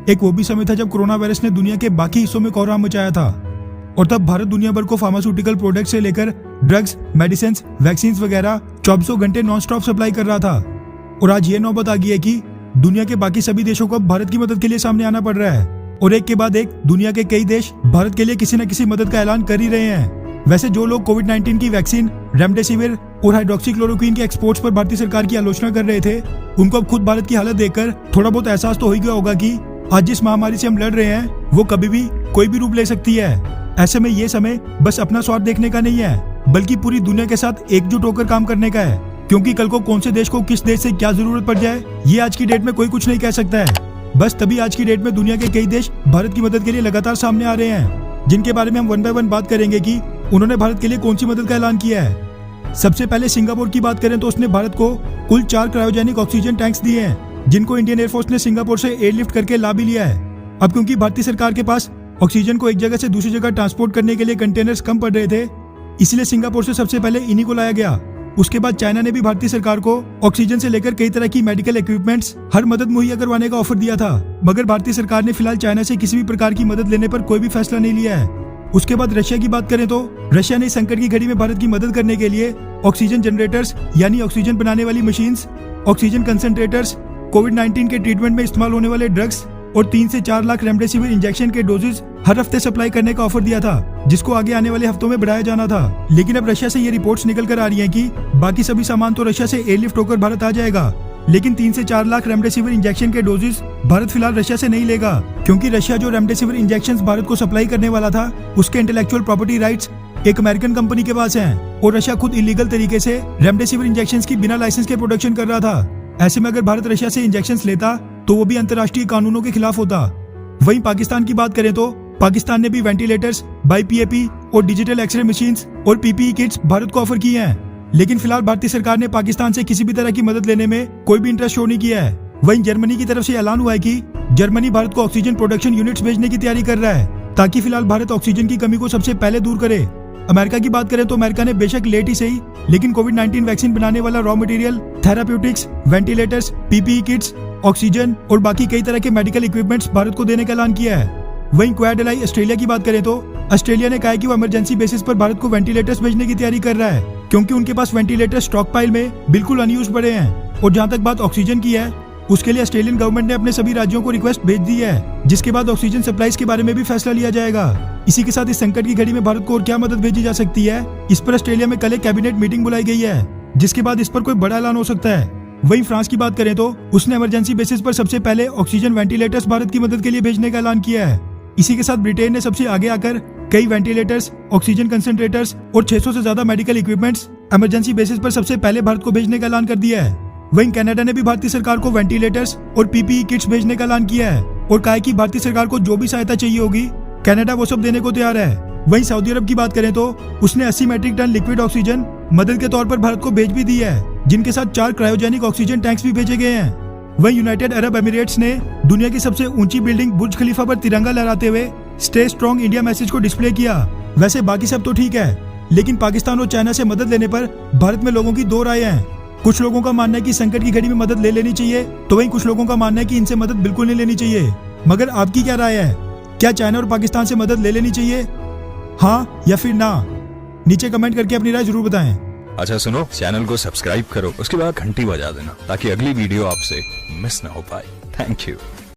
एक वो भी समय था जब कोरोना वायरस ने दुनिया के बाकी हिस्सों में कोहराम मचाया था और तब भारत दुनिया भर को फार्मास्यूटिकल प्रोडक्ट से लेकर ड्रग्स, मेडिसिन, वैक्सीन वगैरह 24 घंटे नॉन स्टॉप सप्लाई कर रहा था। और आज ये नौबत आ गई है कि दुनिया के बाकी सभी देशों को अब भारत की मदद के लिए सामने आना पड़ रहा है और एक के बाद एक दुनिया के कई देश भारत के लिए किसी न किसी मदद का ऐलान कर ही रहे हैं। वैसे जो लोग कोविड-19 की वैक्सीन, रेमडेसिविर और हाइड्रोक्सीक्लोरोक्वीन के एक्सपोर्ट्स पर भारतीय सरकार की आलोचना कर रहे थे, उनको अब खुद भारत की हालत देखकर थोड़ा बहुत एहसास तो हो ही गया होगा कि आज जिस महामारी से हम लड़ रहे हैं वो कभी भी कोई भी रूप ले सकती है। ऐसे में ये समय बस अपना स्वार्थ देखने का नहीं है, बल्कि पूरी दुनिया के साथ एकजुट होकर काम करने का है, क्योंकि कल को कौन से देश को किस देश से क्या जरूरत पड़ जाए ये आज की डेट में कोई कुछ नहीं कह सकता है। बस तभी आज की डेट में दुनिया के कई देश भारत की मदद के लिए लगातार सामने आ रहे हैं, जिनके बारे में हम वन बाय वन बात करेंगे कि उन्होंने भारत के लिए कौन सी मदद का ऐलान किया है। सबसे पहले सिंगापुर की बात करें तो उसने भारत को कुल 4 क्रायोजेनिक ऑक्सीजन टैंक्स दिए हैं, जिनको इंडियन एयरफोर्स ने सिंगापुर से एयरलिफ्ट करके ला भी लिया है। अब क्योंकि भारतीय सरकार के पास ऑक्सीजन को एक जगह से दूसरी जगह ट्रांसपोर्ट करने के लिए कंटेनर्स कम पड़ रहे थे, इसलिए सिंगापुर से सबसे पहले इन्हीं को लाया गया। उसके बाद चाइना ने भी भारतीय सरकार को ऑक्सीजन से लेकर कई तरह की मेडिकल इक्विपमेंट्स हर मदद मुहैया करवाने का ऑफर दिया था, मगर भारतीय सरकार ने फिलहाल चाइना से किसी भी प्रकार की मदद लेने पर कोई भी फैसला नहीं लिया है। उसके बाद रशिया की बात करें तो रशिया ने संकट की घड़ी में भारत की मदद करने के लिए ऑक्सीजन जनरेटर्स यानी ऑक्सीजन बनाने वाली मशीन्स, ऑक्सीजन कंसंट्रेटर्स, कोविड-19 के ट्रीटमेंट में इस्तेमाल होने वाले ड्रग्स और 3 से 4 लाख रेमडेसिविर इंजेक्शन के डोजेज हर हफ्ते सप्लाई करने का ऑफर दिया था, जिसको आगे आने वाले हफ्तों में बढ़ाया जाना था। लेकिन अब रशिया से ये रिपोर्ट्स निकल कर आ रही हैं कि बाकी सभी सामान तो रशिया से एयरलिफ्ट होकर भारत आ जाएगा, लेकिन 3 से 4 लाख रेमडेसिविर इंजेक्शन के डोजेज भारत फिलहाल रशिया से नहीं लेगा, क्योंकि रशिया जो रेमडेसिविर इंजेक्शन भारत को सप्लाई करने वाला था उसके इंटेलेक्चुअल प्रॉपर्टी राइट्स एक अमेरिकन कंपनी के पास हैं और रशिया खुद इलीगल तरीके से रेमडेसिविर इंजेक्शन की बिना लाइसेंस के प्रोडक्शन कर रहा था। ऐसे में अगर भारत रशिया से इंजेक्शन लेता तो वो भी अंतर्राष्ट्रीय कानूनों के खिलाफ होता। वहीं पाकिस्तान की बात करें तो पाकिस्तान ने भी वेंटिलेटर्स, बाईपीएपी और डिजिटल एक्सरे मशीन्स और पीपीई किट्स भारत को ऑफर किए हैं, लेकिन फिलहाल भारतीय सरकार ने पाकिस्तान से किसी भी तरह की मदद लेने में कोई भी इंटरेस्ट शो नहीं किया है। वहीं जर्मनी की तरफ से ऐलान हुआ है कि जर्मनी भारत को ऑक्सीजन प्रोडक्शन यूनिट्स भेजने की तैयारी कर रहा है, ताकि फिलहाल भारत ऑक्सीजन की कमी को सबसे पहले दूर करे। अमेरिका की बात करें तो अमेरिका ने बेशक लेट ही सही, लेकिन कोविड-19 वैक्सीन बनाने वाला raw material, therapeutics, ventilators, PPE kits, oxygen और बाकी कई तरह के मेडिकल इक्विपमेंट्स भारत को देने का ऐलान किया है। वहीं क्वाड एलाई ऑस्ट्रेलिया की बात करें तो ऑस्ट्रेलिया ने कहा है कि वो इमरजेंसी बेसिस पर भारत को वेंटिलेटर्स भेजने की तैयारी कर रहा है, क्योंकि उनके पास वेंटिलेटर स्टॉक पाइल में बिल्कुल अनयूज पड़े हैं। और जहां तक बात ऑक्सीजन की है, उसके लिए ऑस्ट्रेलियन गवर्नमेंट ने अपने सभी राज्यों को रिक्वेस्ट भेज दी है, जिसके बाद ऑक्सीजन सप्लाईज के बारे में भी फैसला लिया जाएगा। इसी के साथ इस संकट की घड़ी में भारत को और क्या मदद भेजी जा सकती है, इस पर ऑस्ट्रेलिया में कल एक कैबिनेट मीटिंग बुलाई गई है, जिसके बाद इस पर कोई बड़ा ऐलान हो सकता है। वहीं फ्रांस की बात करें तो उसने इमरजेंसी बेसिस पर सबसे पहले ऑक्सीजन वेंटिलेटर्स भारत की मदद के लिए भेजने का ऐलान किया है। इसी के साथ ब्रिटेन ने सबसे आगे आकर कई वेंटिलेटर्स, ऑक्सीजन कंसंट्रेटर्स और 600 से ज्यादा मेडिकल इक्विपमेंट्स इमरजेंसी बेसिस पर सबसे पहले भारत को भेजने का ऐलान कर दिया है। वहीं कनाडा ने भी भारतीय सरकार को वेंटिलेटर्स और पीपीई किट्स भेजने का ऐलान किया है और कहा है कि भारतीय सरकार को जो भी सहायता चाहिए होगी कनाडा वो सब देने को तैयार है। वहीं सऊदी अरब की बात करें तो उसने 80 मैट्रिक टन लिक्विड ऑक्सीजन मदद के तौर पर भारत को भेज भी दी है, जिनके साथ 4 क्रायोजेनिक ऑक्सीजन टैंक्स भी भेजे गए हैं। वहीं यूनाइटेड अरब एमिरेट्स ने दुनिया की सबसे ऊंची बिल्डिंग बुर्ज खलीफा पर तिरंगा लहराते हुए स्टे स्ट्रॉन्ग इंडिया मैसेज को डिस्प्ले किया। वैसे बाकी सब तो ठीक है, लेकिन पाकिस्तान और चाइना से मदद लेने पर भारत में लोगों की 2 राय हैं। कुछ लोगों का मानना है कि संकट की घड़ी में मदद ले लेनी चाहिए, तो वहीं कुछ लोगों का मानना है कि इनसे मदद बिल्कुल नहीं लेनी चाहिए। मगर आपकी क्या राय है? क्या चाइना और पाकिस्तान से मदद ले लेनी चाहिए, हाँ या फिर ना? नीचे कमेंट करके अपनी राय जरूर बताएं। अच्छा सुनो, चैनल को सब्सक्राइब करो, उसके बाद घंटी बजा देना ताकि अगली वीडियो आपसे मिस ना हो पाए। Thank you.